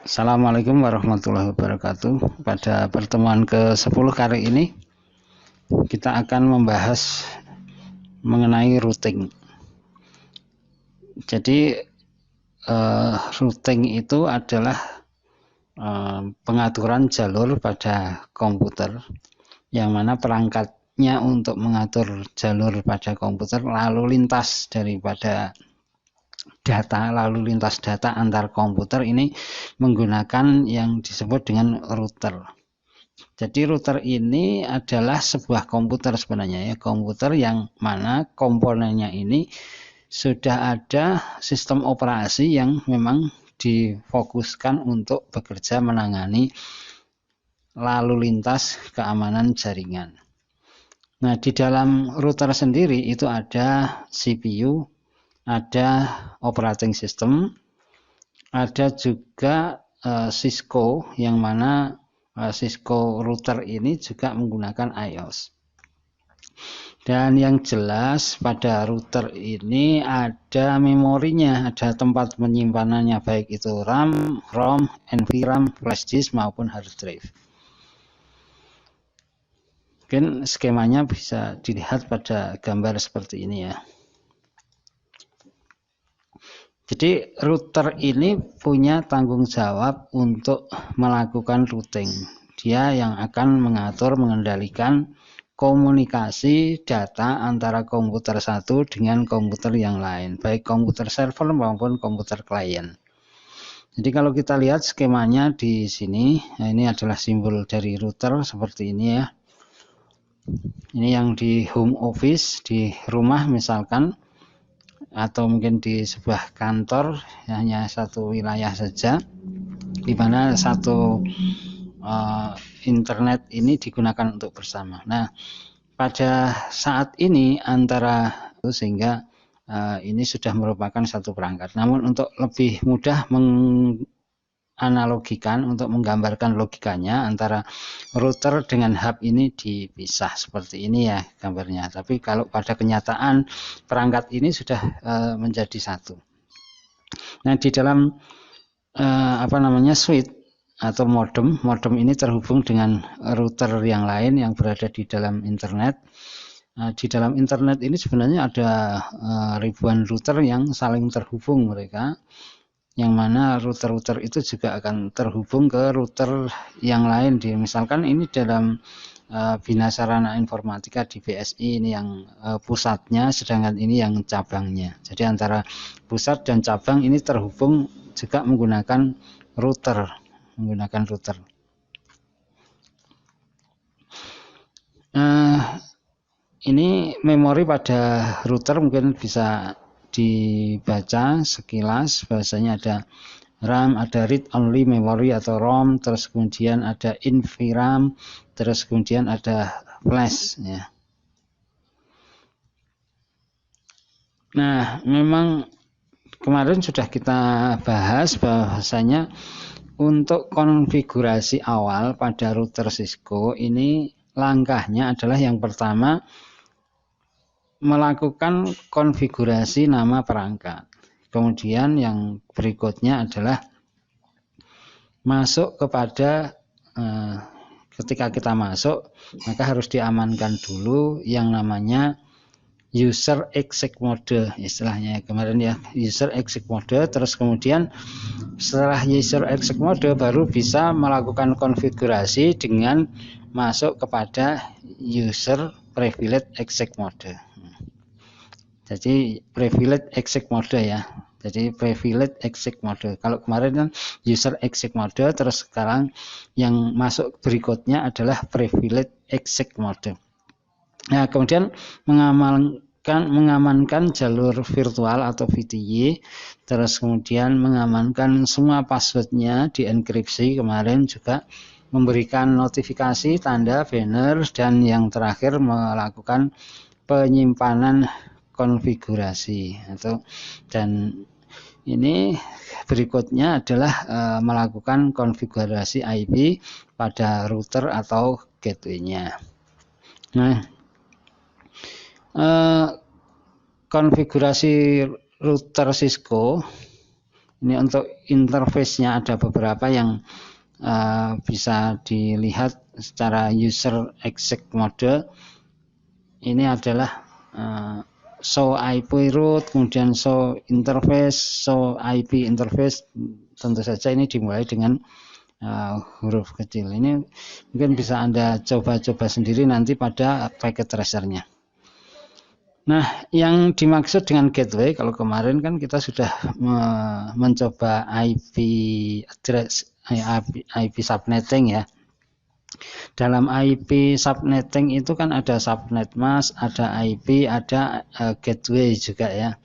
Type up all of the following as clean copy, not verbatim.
Assalamualaikum warahmatullahi wabarakatuh. Pada pertemuan ke-10 kali ini kita akan membahas mengenai routing. Jadi routing itu adalah pengaturan jalur pada komputer, yang mana perangkatnya untuk mengatur jalur pada komputer lalu lintas daripada lalu lintas data antar komputer ini menggunakan yang disebut dengan router. Jadi router ini adalah sebuah komputer sebenarnya, ya, komputer yang mana komponennya ini sudah ada sistem operasi yang memang difokuskan untuk bekerja menangani lalu lintas keamanan jaringan. Nah, di dalam router sendiri itu ada CPU, ada operating system, ada juga Cisco, yang mana Cisco router ini juga menggunakan IOS. Dan yang jelas pada router ini ada memorinya, ada tempat penyimpanannya, baik itu RAM, ROM, NVRAM, flash disk maupun hard drive. Mungkin skemanya bisa dilihat pada gambar seperti ini, ya. Jadi router ini punya tanggung jawab untuk melakukan routing. Dia yang akan mengatur, mengendalikan komunikasi data antara komputer satu dengan komputer yang lain, baik komputer server maupun komputer klien. Jadi kalau kita lihat skemanya di sini, nah ini adalah simbol dari router seperti ini, ya. Ini yang di home office, di rumah misalkan, atau mungkin di sebuah kantor, hanya satu wilayah saja, di mana satu internet ini digunakan untuk bersama. Nah, pada saat ini antara itu, sehingga ini sudah merupakan satu perangkat. Namun untuk lebih mudah analogikan, untuk menggambarkan logikanya, antara router dengan hub ini dipisah seperti ini, ya, gambarnya. Tapi kalau pada kenyataan perangkat ini sudah menjadi satu. Nah, di dalam switch atau modem ini terhubung dengan router yang lain yang berada di dalam internet. Di dalam internet ini sebenarnya ada ribuan router yang saling terhubung mereka, yang mana router-router itu juga akan terhubung ke router yang lain. Misalkan ini dalam Bina Sarana Informatika di BSI, ini yang pusatnya, sedangkan ini yang cabangnya. Jadi antara pusat dan cabang ini terhubung juga menggunakan router. Ini memori pada router mungkin bisa dibaca sekilas. Bahasanya ada RAM, ada read only memory atau ROM, terus kemudian ada NVRAM, terus kemudian ada flash, ya. Nah, memang kemarin sudah kita bahas bahwasanya untuk konfigurasi awal pada router Cisco ini langkahnya adalah yang pertama melakukan konfigurasi nama perangkat. Kemudian yang berikutnya adalah masuk kepada ketika kita masuk, maka harus diamankan dulu yang namanya user exec mode, istilahnya kemarin, ya, user exec mode. Terus kemudian setelah user exec mode baru bisa melakukan konfigurasi dengan masuk kepada user privilege exec mode. Jadi privilege exec mode, ya. Jadi privilege exec mode. Kalau kemarin kan user exec mode, terus sekarang yang masuk berikutnya adalah privilege exec mode. Nah, kemudian mengamankan jalur virtual atau VTY, terus kemudian mengamankan semua passwordnya dienkripsi, kemarin juga memberikan notifikasi, tanda, banner, dan yang terakhir melakukan penyimpanan konfigurasi. Dan ini berikutnya adalah melakukan konfigurasi IP pada router atau gateway-nya. Nah, konfigurasi router Cisco Ini untuk interface-nya ada beberapa yang bisa dilihat secara user exec mode. Ini adalah show IP root, kemudian show interface, show IP interface. Tentu saja ini dimulai dengan huruf kecil. Ini mungkin bisa Anda coba-coba sendiri nanti pada packet tracernya. Nah, yang dimaksud dengan gateway, kalau kemarin kan kita sudah mencoba IP address, IP subnetting ya. Dalam IP subnetting itu kan ada subnet mask, ada IP, ada gateway juga ya.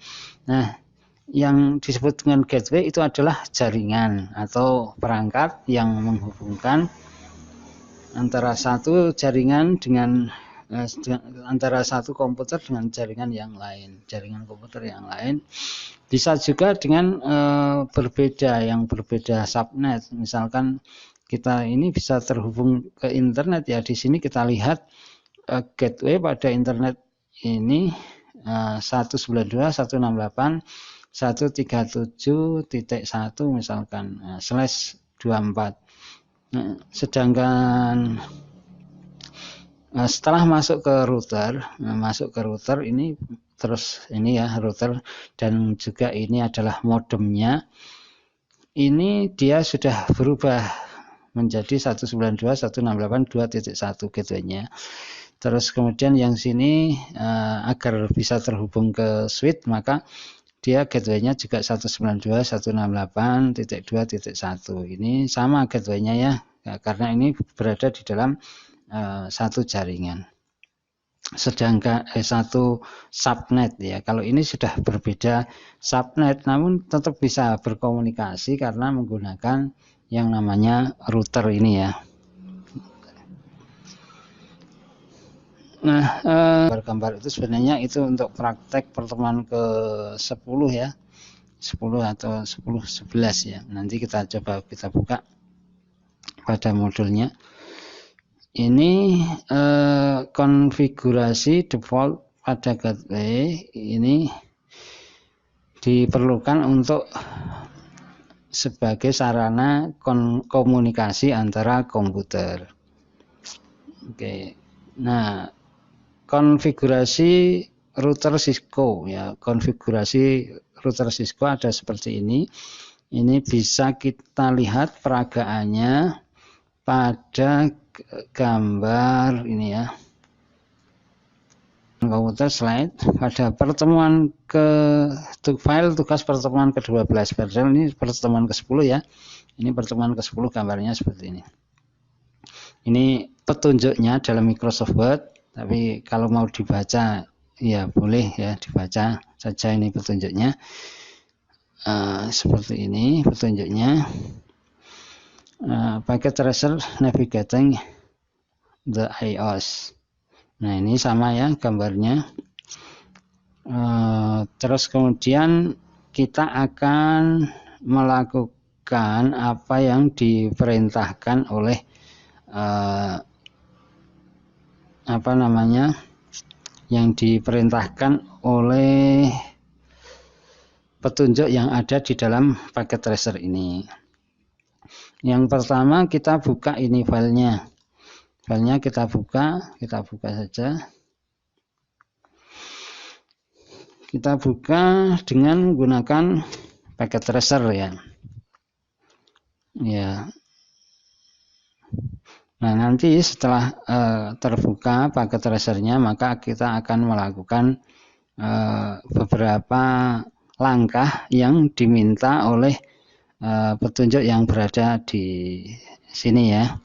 Nah, yang disebut dengan gateway itu adalah jaringan atau perangkat yang menghubungkan antara satu jaringan dengan antara satu komputer dengan jaringan yang lain, jaringan komputer yang lain. Bisa juga dengan yang berbeda subnet. Misalkan kita ini bisa terhubung ke internet ya. Di sini kita lihat gateway pada internet ini 192.168.137.1 misalkan /24. Nah, sedangkan setelah masuk ke router ini terus ini ya router, dan juga ini adalah modemnya. Ini dia sudah berubah menjadi 192.168.2.1 gateway-nya. Terus kemudian yang sini agar bisa terhubung ke switch, maka dia gateway-nya juga 192.168.2.1. Ini sama gateway-nya ya, karena ini berada di dalam satu jaringan. Sedangkan satu subnet ya. Kalau ini sudah berbeda subnet, namun tetap bisa berkomunikasi karena menggunakan yang namanya router ini ya. Nah, gambar-gambar itu sebenarnya itu untuk praktek pertemuan ke-10 ya. 10 atau 10 11 ya. Nanti kita coba kita buka pada modulnya. Ini konfigurasi default pada gateway ini diperlukan untuk sebagai sarana komunikasi antara komputer. Oke. Nah, konfigurasi router Cisco ya, konfigurasi router Cisco ada seperti ini. Ini bisa kita lihat peragaannya pada gambar ini ya, komputer slide pada pertemuan file tugas pertemuan ke-12, ini pertemuan ke-10 ya. Ini pertemuan ke-10 gambarnya seperti ini. Ini petunjuknya dalam Microsoft Word, tapi kalau mau dibaca ya boleh ya, dibaca saja ini petunjuknya. Seperti ini petunjuknya. Packet tracer navigating the IOS. Nah, ini sama ya gambarnya. Terus kemudian kita akan melakukan apa yang diperintahkan oleh yang diperintahkan oleh petunjuk yang ada di dalam packet tracer ini. Yang pertama kita buka ini filenya. Filenya kita buka saja. Kita buka dengan menggunakan packet tracer ya. Ya. Nah, nanti setelah terbuka packet tracernya, maka kita akan melakukan beberapa langkah yang diminta oleh petunjuk yang berada di sini ya.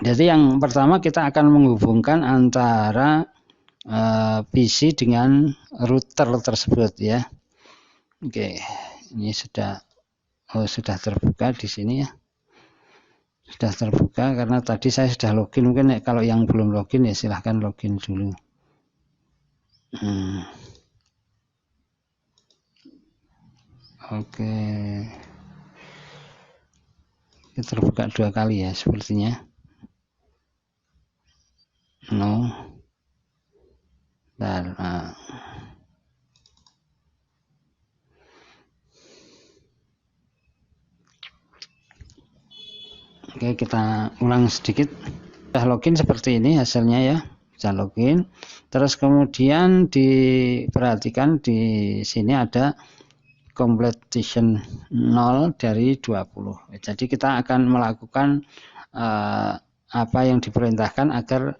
Jadi yang pertama kita akan menghubungkan antara PC dengan router tersebut ya. Oke, ini sudah terbuka di sini ya. Sudah terbuka karena tadi saya sudah login. Mungkin kalau yang belum login ya silahkan login dulu. Oke, ini terbuka 2 kali ya sepertinya. No. Bentar, Oke, kita ulang sedikit. Sudah login seperti ini hasilnya ya, bisa login. Terus kemudian diperhatikan di sini ada completion 0 dari 20. Jadi kita akan melakukan apa yang diperintahkan agar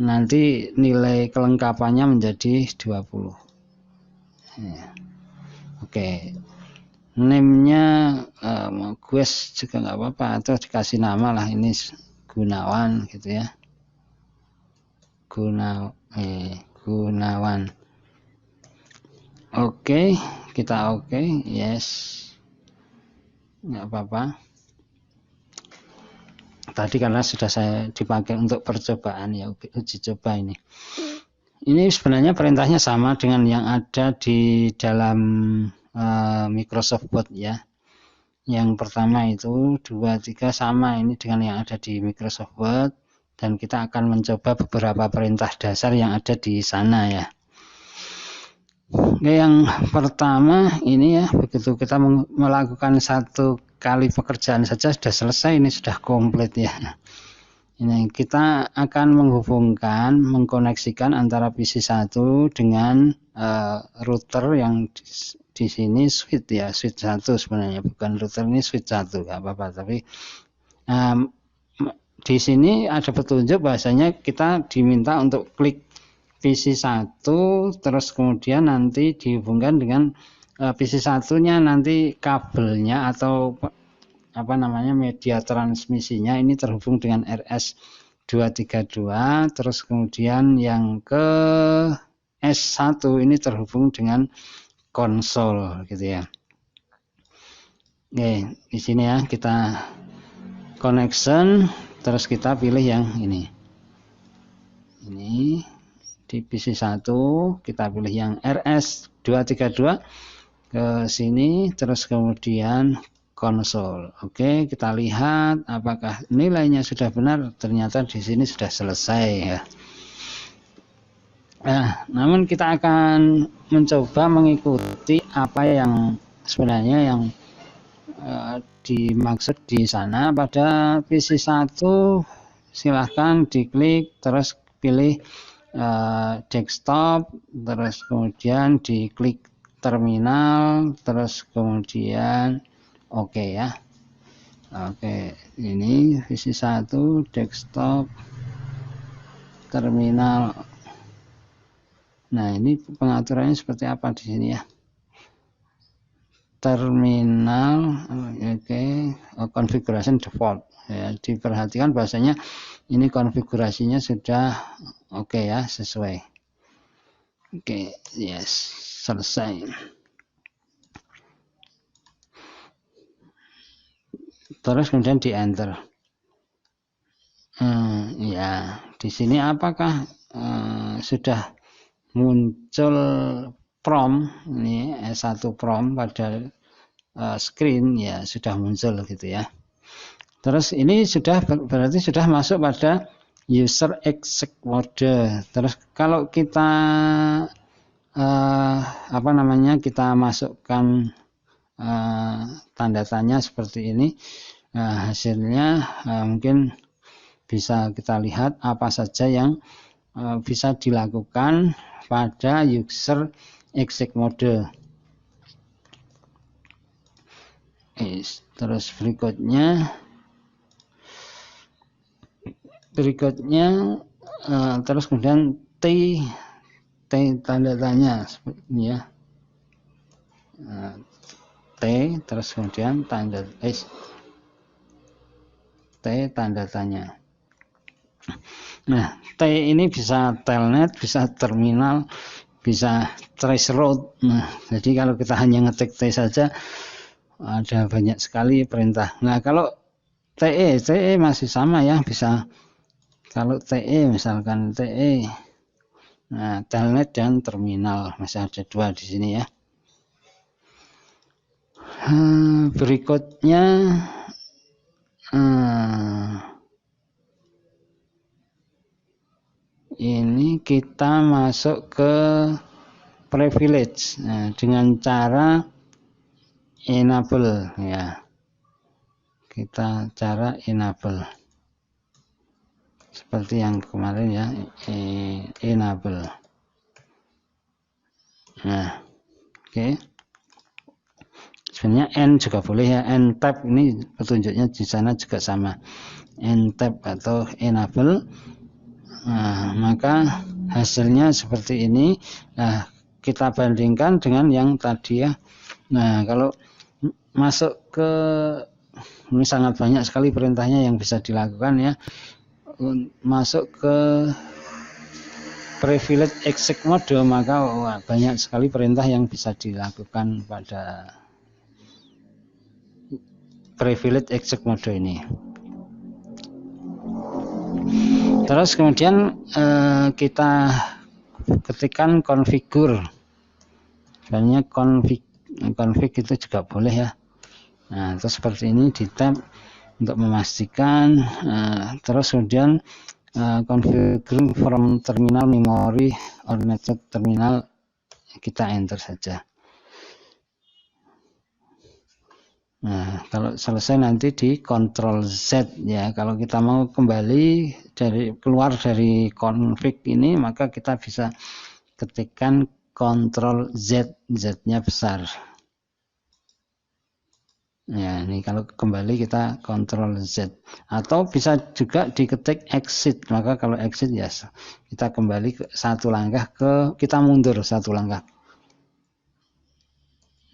nanti nilai kelengkapannya menjadi 20. Oke, name-nya Gues juga nggak apa-apa, atau dikasih nama lah, ini Gunawan gitu ya, Gunawan. Oke, kita oke, yes, nggak apa-apa. Tadi karena sudah saya dipakai untuk percobaan ya, uji coba ini. Ini sebenarnya perintahnya sama dengan yang ada di dalam Microsoft Word ya. Yang pertama itu 2, 3 sama ini dengan yang ada di Microsoft Word, dan kita akan mencoba beberapa perintah dasar yang ada di sana ya. Oke, yang pertama ini ya, begitu kita melakukan satu kali pekerjaan saja sudah selesai, ini sudah komplit ya. Ini kita akan mengkoneksikan antara PC 1 dengan router yang di sini switch ya, switch 1 sebenarnya, bukan router, ini switch 1, nggak apa-apa. Tapi di sini ada petunjuk bahasanya kita diminta untuk klik PC 1, terus kemudian nanti dihubungkan dengan PC 1-nya, nanti kabelnya atau apa namanya media transmisinya ini terhubung dengan RS232, terus kemudian yang ke S1 ini terhubung dengan konsol gitu ya. Oke, di sini ya kita connection, terus kita pilih yang ini di PC 1 kita pilih yang RS232 ke sini, terus kemudian konsol. Oke, kita lihat apakah nilainya sudah benar. Ternyata di sini sudah selesai ya. Nah, namun kita akan mencoba mengikuti apa yang sebenarnya yang dimaksud di sana. Pada PC 1 silahkan diklik, terus pilih desktop, terus kemudian diklik terminal, terus kemudian oke ya. Oke, ini PC 1 desktop terminal. Nah, ini pengaturannya seperti apa di sini ya. Terminal, oke, configuration default ya, diperhatikan bahasanya ini konfigurasinya sudah oke ya, sesuai. Oke, yes, selesai. Terus kemudian di enter. Ya, di sini apakah sudah muncul prompt ini S1 prompt pada screen ya, sudah muncul gitu ya. Terus ini sudah berarti sudah masuk pada user exec mode. Terus kalau kita apa namanya, kita masukkan tanda tanya seperti ini, hasilnya mungkin bisa kita lihat apa saja yang bisa dilakukan pada user exec mode. Terus berikutnya terus kemudian T tanda tanya seperti ini ya. T terus kemudian T tanda tanya. Nah, T ini bisa telnet, bisa terminal, bisa traceroute. Nah, jadi kalau kita hanya ngetik T saja ada banyak sekali perintah. Nah, kalau TE masih sama ya, bisa kalau TE misalkan TE. Nah, telnet dan terminal masih ada 2 di sini ya. Berikutnya ini kita masuk ke privilege dengan cara enable ya. kita cara enable seperti yang kemarin ya, enable. Nah, oke. Sebenarnya N juga boleh ya, N tab ini petunjuknya di sana juga sama, N tab atau enable. Nah, maka hasilnya seperti ini. Nah, kita bandingkan dengan yang tadi ya. Nah, kalau masuk ke ini sangat banyak sekali perintahnya yang bisa dilakukan ya. Masuk ke privilege exec mode, maka banyak sekali perintah yang bisa dilakukan pada privilege exec mode ini. Terus kemudian kita ketikkan configure. Sebenarnya config itu juga boleh ya. Nah, terus seperti ini di tab untuk memastikan. Terus kemudian configure from terminal memory or network terminal, kita enter saja. Nah, kalau selesai nanti di Ctrl Z ya. Kalau kita mau kembali keluar dari config ini, maka kita bisa ketikkan Ctrl Z, Z-nya besar. Ya, ini kalau kembali kita Ctrl Z. Atau bisa juga diketik exit. Maka kalau exit ya kita kembali ke satu langkah kita mundur satu langkah.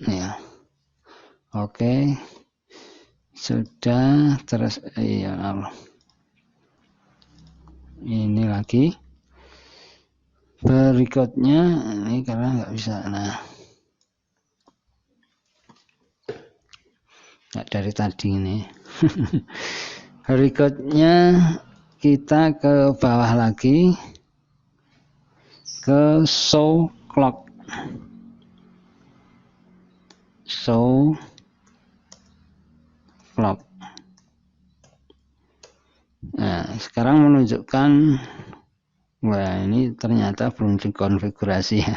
Ya. Oke. Sudah, terus iya, ini lagi berikutnya ini karena nggak bisa. Nah, nggak dari tadi ini. Berikutnya kita ke bawah lagi ke show clock. Nah, sekarang menunjukkan, wah ini ternyata belum dikonfigurasi ya.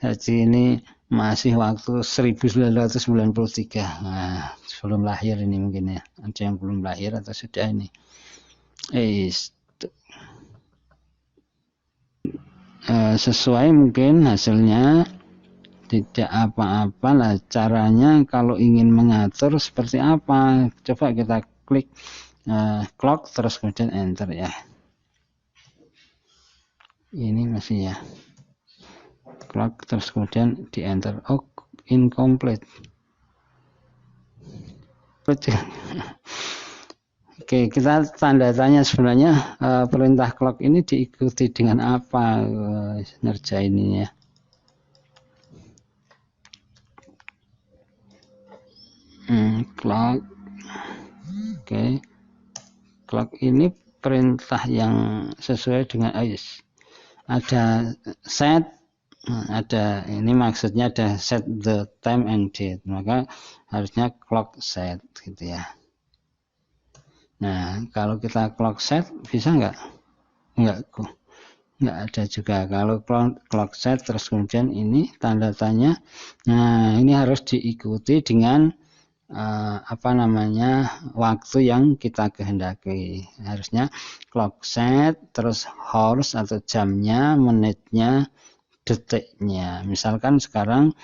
Jadi ini masih waktu 1993. Nah, sebelum lahir ini mungkin ya. Ada yang belum lahir atau sudah ini. Sesuai mungkin hasilnya tidak apa-apa lah. Caranya kalau ingin mengatur seperti apa, coba kita klik clock terus kemudian enter ya. Ini masih ya, clock terus kemudian di enter. Oh, incomplete. Oke, kita tanda tanya sebenarnya perintah clock ini diikuti dengan apa ngerjainnya. Clock. Oke. Clock ini perintah yang sesuai dengan ada set, ada ini maksudnya ada set the time and date, maka harusnya clock set gitu ya. Nah, kalau kita clock set bisa nggak ada juga. Kalau clock set terus kemudian ini tanda tanya, nah ini harus diikuti dengan waktu yang kita kehendaki. Harusnya clock set terus hours atau jamnya, menitnya, detiknya. Misalkan sekarang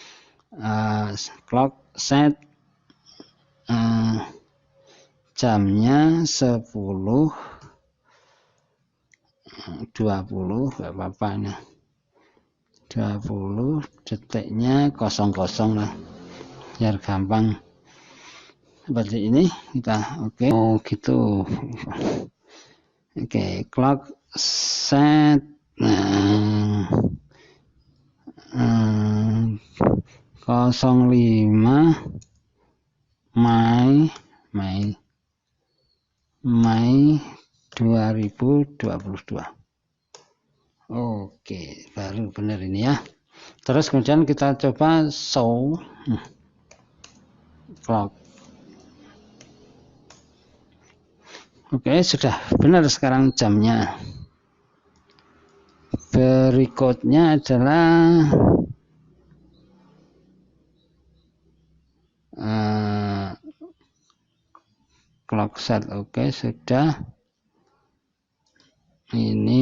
clock set jamnya 10.20, nggak apa-apa nih, 20, detiknya 00 lah, biar gampang. Seperti ini kita oke. Oh gitu. Oke, clock set 05 Mei 2022. Oke, baru benar ini ya. Terus kemudian kita coba show clock. Oke, sudah benar sekarang jamnya. Berikutnya adalah clock set. Oke, sudah. Ini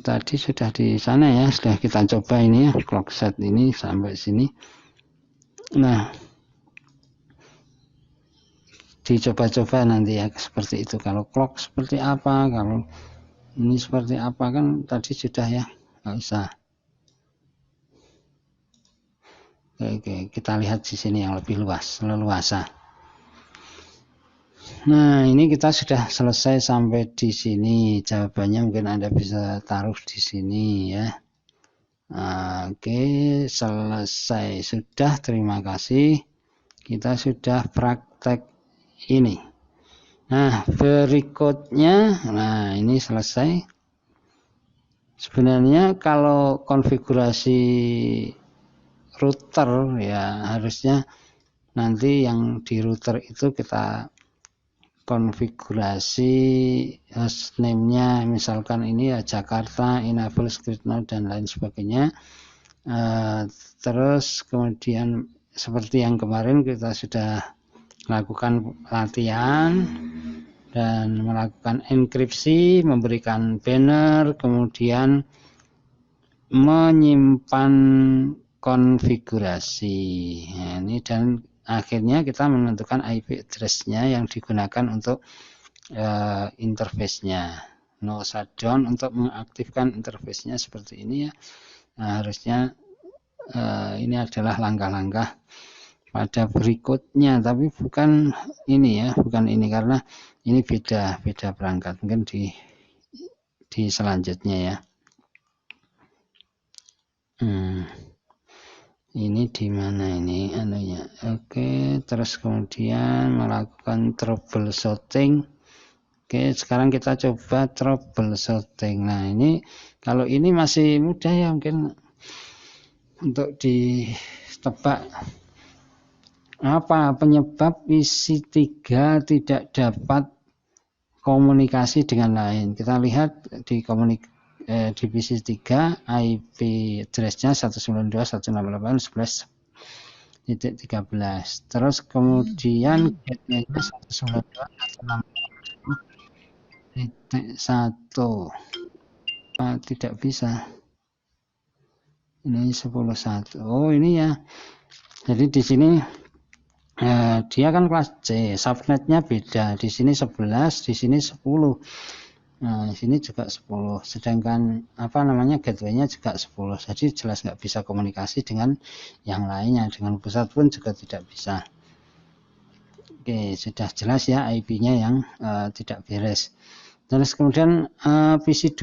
tadi sudah di sana ya, sudah kita coba ini ya, clock set ini sampai sini. Nah, dicoba-coba nanti ya seperti itu. Kalau clock seperti apa, kalau ini seperti apa kan tadi sudah ya, nggak usah. Oke, kita lihat di sini yang lebih luas, leluasa. Nah, ini kita sudah selesai sampai di sini. Jawabannya mungkin Anda bisa taruh di sini ya. Oke, selesai sudah. Terima kasih. Kita sudah praktek ini. Nah, berikutnya, nah ini selesai. Sebenarnya kalau konfigurasi router ya harusnya nanti yang di router itu kita konfigurasi hostname-nya, misalkan ini ya Jakarta, enable script node dan lain sebagainya. Terus kemudian seperti yang kemarin kita sudah lakukan latihan dan melakukan enkripsi, memberikan banner, kemudian menyimpan konfigurasi. Nah, ini dan akhirnya kita menentukan IP address-nya yang digunakan untuk interface-nya. No shutdown untuk mengaktifkan interface-nya seperti ini ya. Nah, harusnya ini adalah langkah-langkah pada berikutnya, tapi bukan ini ya, bukan ini karena ini beda perangkat. Mungkin di selanjutnya ya. Ini di mana ini anunya. Oke, terus kemudian melakukan troubleshooting. Oke, sekarang kita coba troubleshooting. Nah, ini kalau ini masih mudah ya, mungkin untuk ditebak apa penyebab PC3 tidak dapat komunikasi dengan lain. Kita lihat di PC3 IP address-nya 192.168.11.13. Terus kemudian gateway-nya 192.168.1. Tidak bisa. Ini 10.1. Oh, ini ya. Jadi di sini dia kan kelas C, subnetnya beda. Di sini 11, di sini 10. Nah, di sini juga 10. Sedangkan gateway-nya juga 10. Jadi jelas nggak bisa komunikasi dengan yang lainnya. Dengan pusat pun juga tidak bisa. Oke, sudah jelas ya IP-nya yang tidak beres. Terus kemudian PC2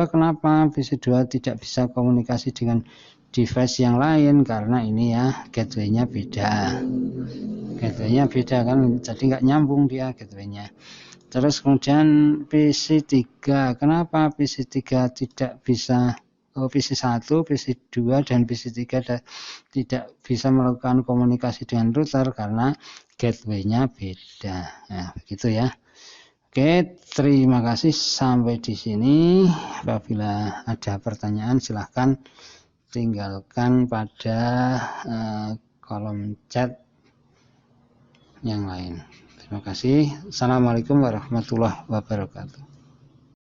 kenapa PC2 tidak bisa komunikasi dengan device yang lain? Karena ini ya gateway-nya beda kan, jadi nggak nyambung dia gateway-nya. Terus kemudian PC3 kenapa PC3 tidak bisa PC1, PC2 dan PC3 tidak bisa melakukan komunikasi dengan router karena gateway-nya beda. Nah, begitu ya. Oke, terima kasih sampai di sini. Apabila ada pertanyaan silahkan tinggalkan pada kolom chat yang lain. Terima kasih. Assalamualaikum warahmatullahi wabarakatuh.